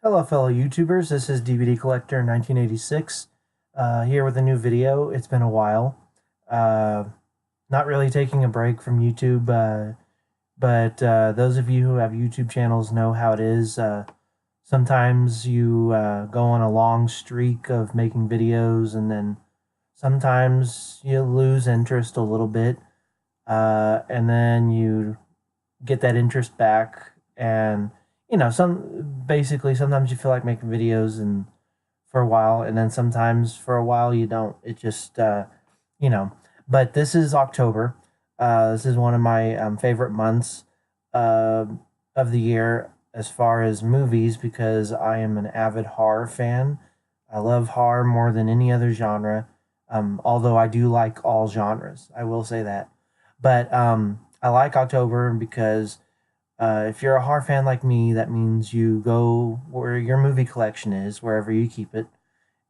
Hello, fellow YouTubers. This is DVD Collector 1986 here with a new video. It's been a while. Uh, Not really taking a break from YouTube, but those of you who have YouTube channels know how it is. Sometimes you go on a long streak of making videos, and then sometimes you lose interest a little bit, and then you get that interest back. And sometimes you feel like making videos and for a while, and then sometimes for a while you don't. It just you know but this is October. This is one of my favorite months uh, of the year as far as movies, because I am an avid horror fan. I love horror more than any other genre, although I do like all genres, I will say that. But I like October because if you're a horror fan like me, that means you go where your movie collection is, wherever you keep it,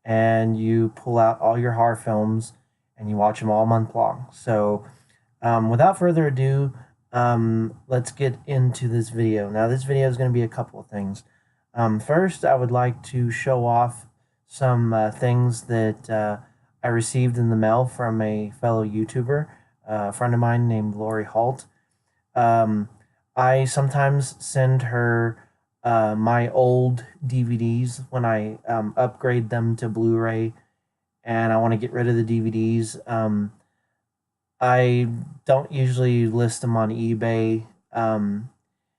and you pull out all your horror films and you watch them all month long. So, without further ado, let's get into this video. Now, this video is going to be a couple of things. First, I would like to show off some things that I received in the mail from a fellow YouTuber, a friend of mine named Lori Holt. I sometimes send her my old DVDs when I upgrade them to Blu-ray, and I want to get rid of the DVDs. I don't usually list them on eBay. I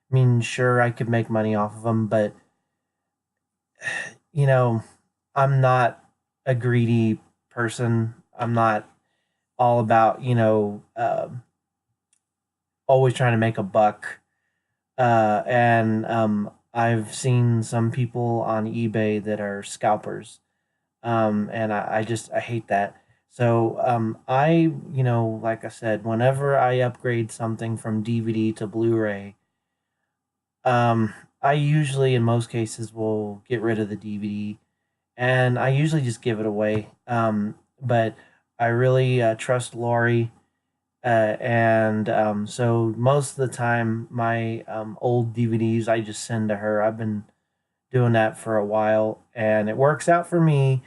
mean, sure, I could make money off of them, but you know, I'm not a greedy person. I'm not all about always trying to make a buck. And I've seen some people on eBay that are scalpers, and I hate that. So like I said, whenever I upgrade something from DVD to Blu-ray, I usually, in most cases, will get rid of the DVD, and I usually just give it away. But I really trust Lori, and so most of the time, my old DVDs I just send to her. I've been doing that for a while, and it works out for me,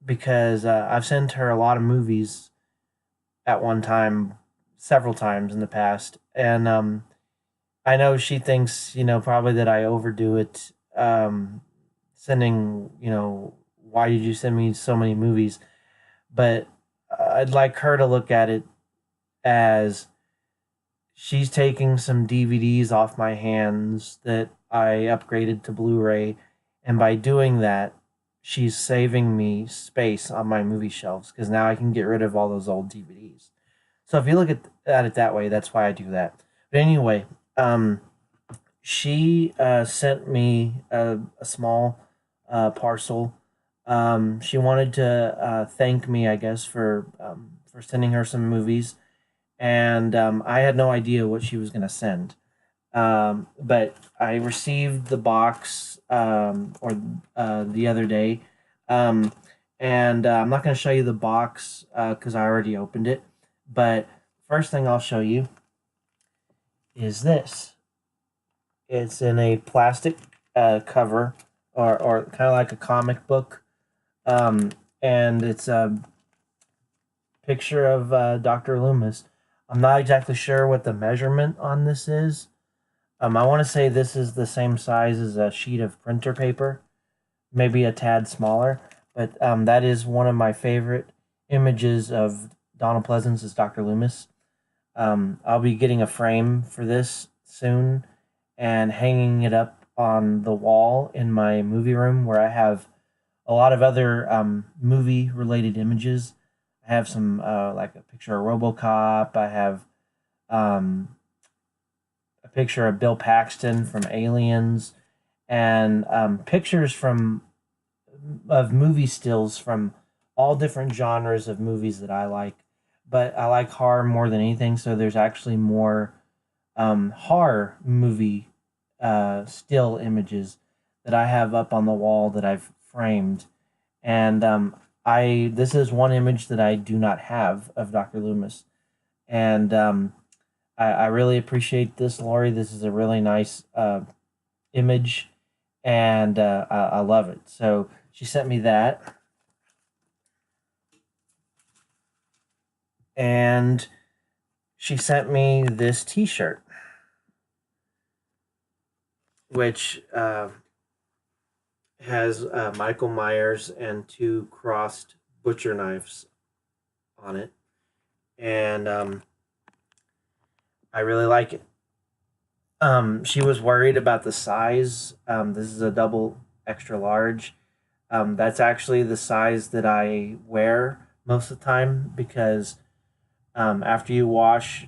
because I've sent her a lot of movies at one time, several times in the past, and I know she thinks, probably that I overdo it, sending, why did you send me so many movies? But I'd like her to look at it as she's taking some DVDs off my hands that I upgraded to Blu-ray, and by doing that, she's saving me space on my movie shelves, because now I can get rid of all those old DVDs. So if you look at it that way, that's why I do that. But anyway, she sent me a small parcel. She wanted to thank me, I guess, for sending her some movies, and I had no idea what she was going to send. But I received the box, the other day, um, and I'm not going to show you the box because I already opened it. But first thing I'll show you is this. It's in a plastic cover, or kind of like a comic book, and it's a picture of Dr. Loomis. I'm not exactly sure what the measurement on this is. I want to say this is the same size as a sheet of printer paper, maybe a tad smaller, but that is one of my favorite images of Donald Pleasance as Dr. Loomis. I'll be getting a frame for this soon and hanging it up on the wall in my movie room, where I have a lot of other movie related images. I have some like a picture of RoboCop. I have um, a picture of Bill Paxton from Aliens, and pictures from of movie stills from all different genres of movies that I like. But I like horror more than anything, so there's actually more horror movie still images that I have up on the wall that I've framed, and I this is one image that I do not have of Dr. Loomis, and I really appreciate this, Lori. This is a really nice image, and I love it. So she sent me that, and she sent me this T-shirt, which has Michael Myers and two crossed butcher knives on it, and I really like it. She was worried about the size. This is a double extra large. That's actually the size that I wear most of the time because after you wash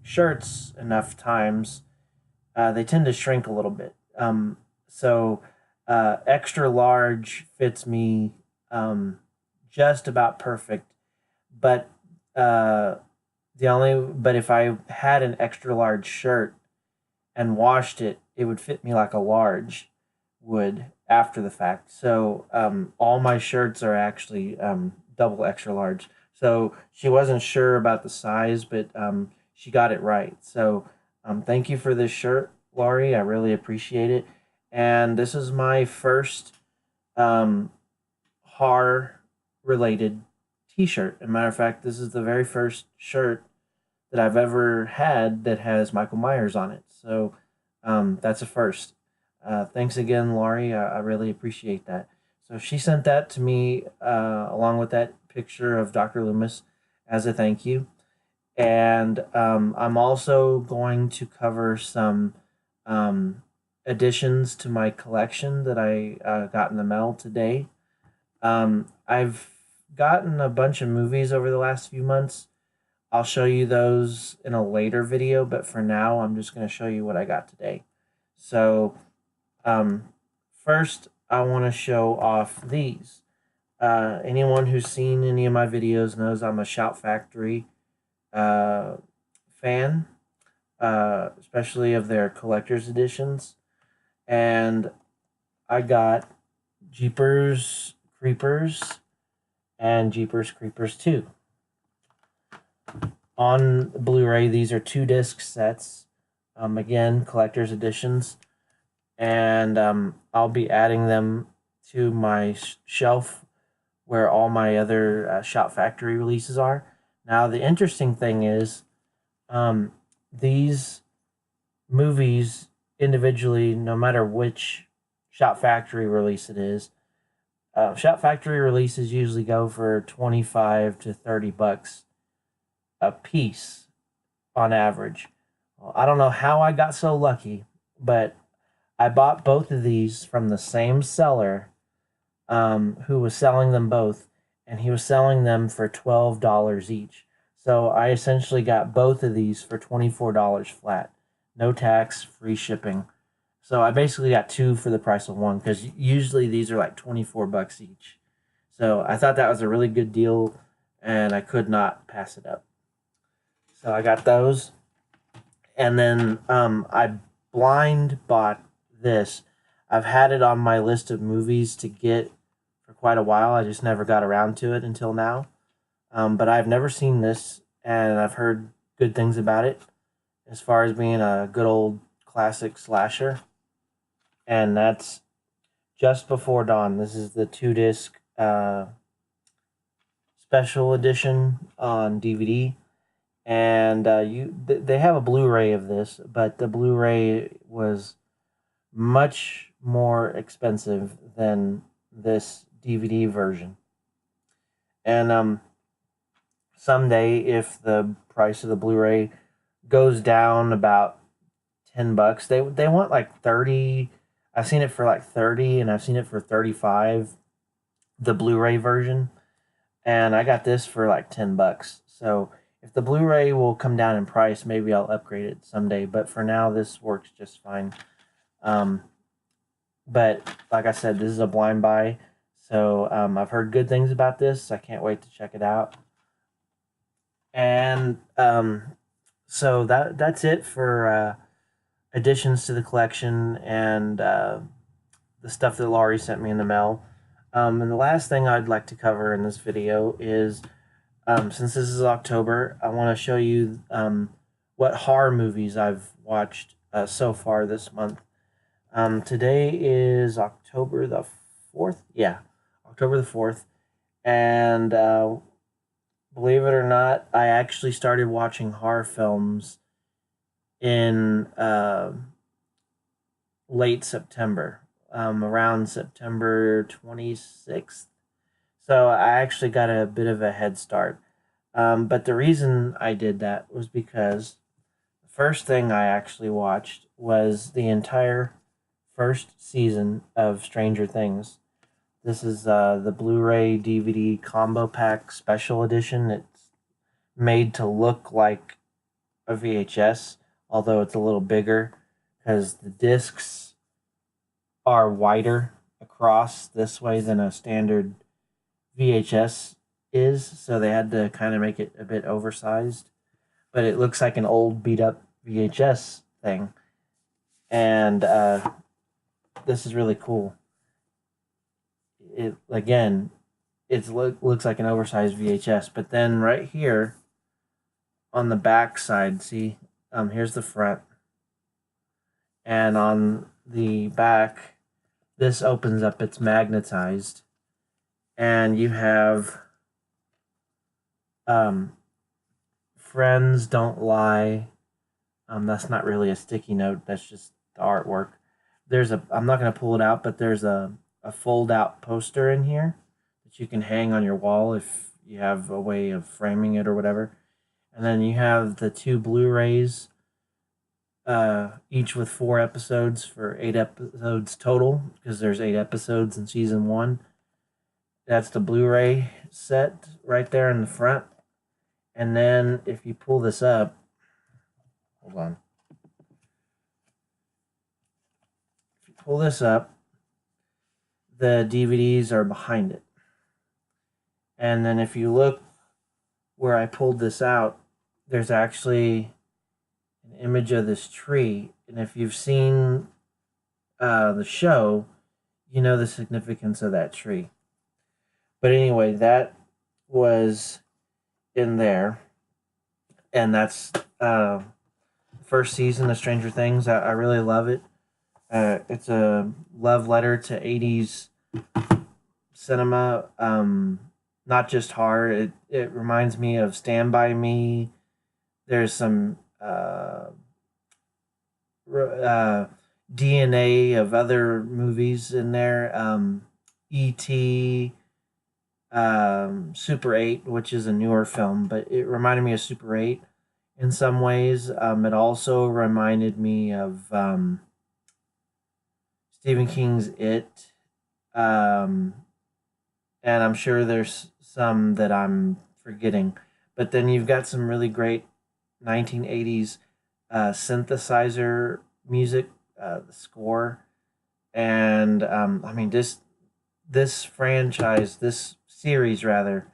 shirts enough times, they tend to shrink a little bit. So extra large fits me just about perfect. But but if I had an extra large shirt and washed it, it would fit me like a large would after the fact. So all my shirts are actually double extra large. So she wasn't sure about the size, but she got it right. So thank you for this shirt, Laurie. I really appreciate it. And this is my first um, horror related T-shirt. As a matter of fact, this is the very first shirt that I've ever had that has Michael Myers on it. So that's a first. Thanks again, Laurie. I really appreciate that. So she sent that to me along with that picture of Dr. Loomis as a thank you. And I'm also going to cover some um, additions to my collection that I got in the mail today. I've gotten a bunch of movies over the last few months. I'll show you those in a later video, but for now, I'm just going to show you what I got today. So, um, first, I want to show off these. Anyone who's seen any of my videos knows I'm a Shout Factory uh, fan, especially of their collector's editions. And I got Jeepers Creepers and Jeepers Creepers 2. On Blu-ray, these are 2 disc sets. Again, collector's editions. And I'll be adding them to my shelf where all my other Shout Factory releases are. Now, the interesting thing is um, these movies individually, no matter which Shout Factory release it is, Shout Factory releases usually go for 25 to 30 bucks a piece on average. Well, I don't know how I got so lucky, but I bought both of these from the same seller who was selling them both, and he was selling them for $12 each. So I essentially got both of these for $24 flat, no tax, free shipping. So I basically got two for the price of one because usually these are like 24 bucks each. So I thought that was a really good deal, and I could not pass it up. So I got those, and then I blind bought this. I've had it on my list of movies to get for quite a while. I just never got around to it until now. But I've never seen this, and I've heard good things about it as far as being a good old classic slasher. And that's Just Before Dawn. This is the 2 disc special edition on DVD. And they have a Blu-ray of this, but the Blu-ray was much more expensive than this DVD version. And someday, if the price of the Blu-ray goes down about $10, they want like 30. I've seen it for like 30, and I've seen it for 35. The Blu-ray version, and I got this for like $10. So if the Blu-ray will come down in price, maybe I'll upgrade it someday. But for now, this works just fine. But like I said, this is a blind buy. So I've heard good things about this. I can't wait to check it out. And so that's it for additions to the collection and the stuff that Laurie sent me in the mail. And the last thing I'd like to cover in this video is, since this is October, I want to show you what horror movies I've watched so far this month. Today is October the 4th. Yeah, October the 4th. And believe it or not, I actually started watching horror films in late September, around September 26th. So I actually got a bit of a head start. But the reason I did that was because the first thing I actually watched was the entire first season of Stranger Things. This is the Blu-ray DVD combo pack special edition. It's made to look like a VHS, although it's a little bigger because the discs are wider across this way than a standard VHS is. So they had to kind of make it a bit oversized, but it looks like an old beat up VHS thing. And this is really cool. It again, looks like an oversized VHS, but then right here on the back side, see, here's the front, and on the back, this opens up. It's magnetized, and you have um, "Friends Don't Lie." That's not really a sticky note. That's just the artwork. There's a. I'm not gonna pull it out, but there's a fold out poster in here that you can hang on your wall if you have a way of framing it or whatever. And then you have the two Blu-rays, each with 4 episodes for 8 episodes total, because there's 8 episodes in season one. That's the Blu-ray set right there in the front. And then if you pull this up, hold on. If you pull this up, the DVDs are behind it. And then if you look where I pulled this out, there's actually an image of this tree. And if you've seen the show, you know the significance of that tree. But anyway, that was in there. And that's first season of Stranger Things. I really love it. It's a love letter to 80s cinema. Not just horror. It reminds me of Stand By Me. There's some DNA of other movies in there. E.T., Super 8, which is a newer film, but it reminded me of Super 8 in some ways. It also reminded me of Stephen King's It. Um, and I'm sure there's some that I'm forgetting. But then you've got some really great 1980s synthesizer music, the score, and I mean this franchise, this series rather,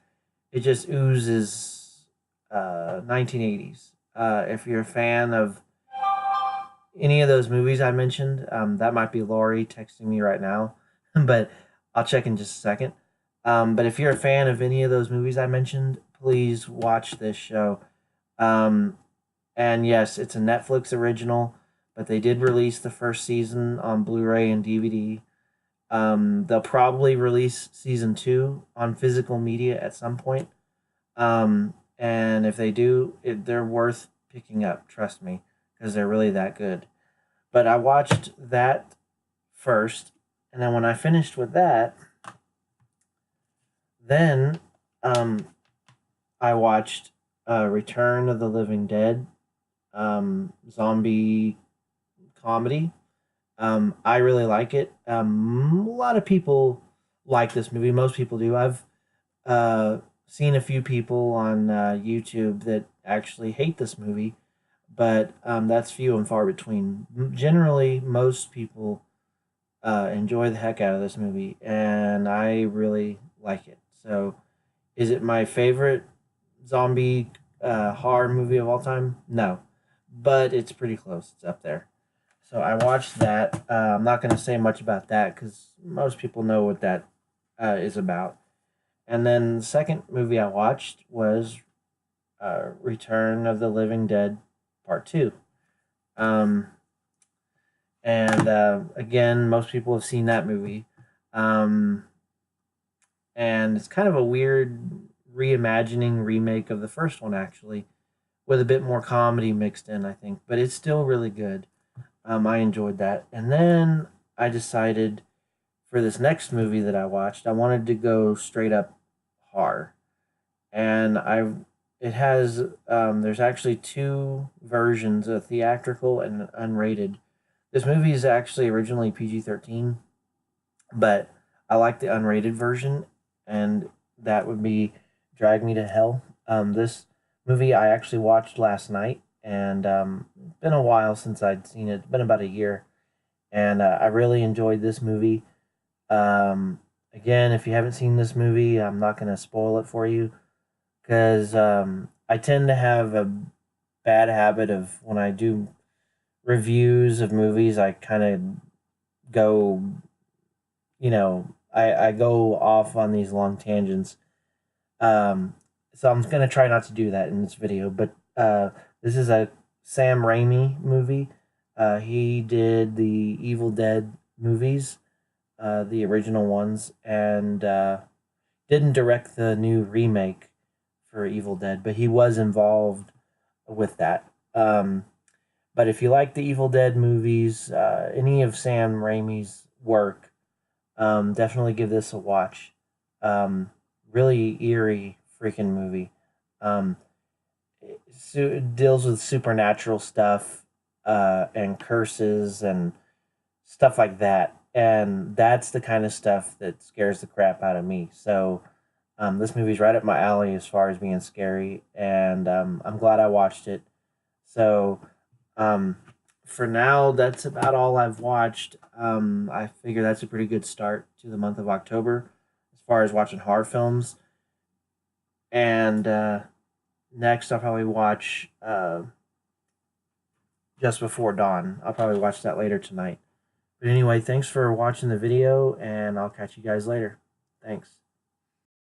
it just oozes 1980s. If you're a fan of any of those movies I mentioned, that might be Lori texting me right now, but I'll check in just a second. But if you're a fan of any of those movies I mentioned, please watch this show. Um, and yes, it's a Netflix original, but they did release the first season on Blu-ray and DVD. They'll probably release season two on physical media at some point. And if they do, they're worth picking up. Trust me, because they're really that good. But I watched that first, and then when I finished with that, then um, I watched Return of the Living Dead, zombie comedy. I really like it. A lot of people like this movie. Most people do. I've seen a few people on YouTube that actually hate this movie, but that's few and far between. Generally, most people enjoy the heck out of this movie, and I really like it. So, is it my favorite zombie horror movie of all time? No, but it's pretty close. It's up there. So I watched that. I'm not going to say much about that because most people know what that is about. And then the second movie I watched was Return of the Living Dead Part 2. Um, And again, most people have seen that movie. Um, and it's kind of a weird reimagining remake of the first one, actually, with a bit more comedy mixed in, I think. But it's still really good. I enjoyed that. And then I decided for this next movie that I watched, I wanted to go straight up horror. And it has there's actually two versions, a theatrical and an unrated. This movie is actually originally PG-13, but I like the unrated version, and that would be Drag Me to Hell. This movie I actually watched last night, and it's been a while since I'd seen it. It's been about a year, and I really enjoyed this movie. Again, if you haven't seen this movie, I'm not going to spoil it for you because I tend to have a bad habit of when I do reviews of movies, I kind of go, I go off on these long tangents. So I'm gonna try not to do that in this video. But this is a Sam Raimi movie. He did the Evil Dead movies, the original ones, and didn't direct the new remake for Evil Dead, but he was involved with that. But if you like the Evil Dead movies, any of Sam Raimi's work, definitely give this a watch. Really eerie freaking movie. Um, it deals with supernatural stuff and curses and stuff like that. And that's the kind of stuff that scares the crap out of me. So this movie's right up my alley as far as being scary. And I'm glad I watched it. So um, for now, that's about all I've watched. I figure that's a pretty good start to the month of October as far as watching horror films. And next, I'll probably watch Just Before Dawn. I'll probably watch that later tonight. But anyway, thanks for watching the video, and I'll catch you guys later. Thanks.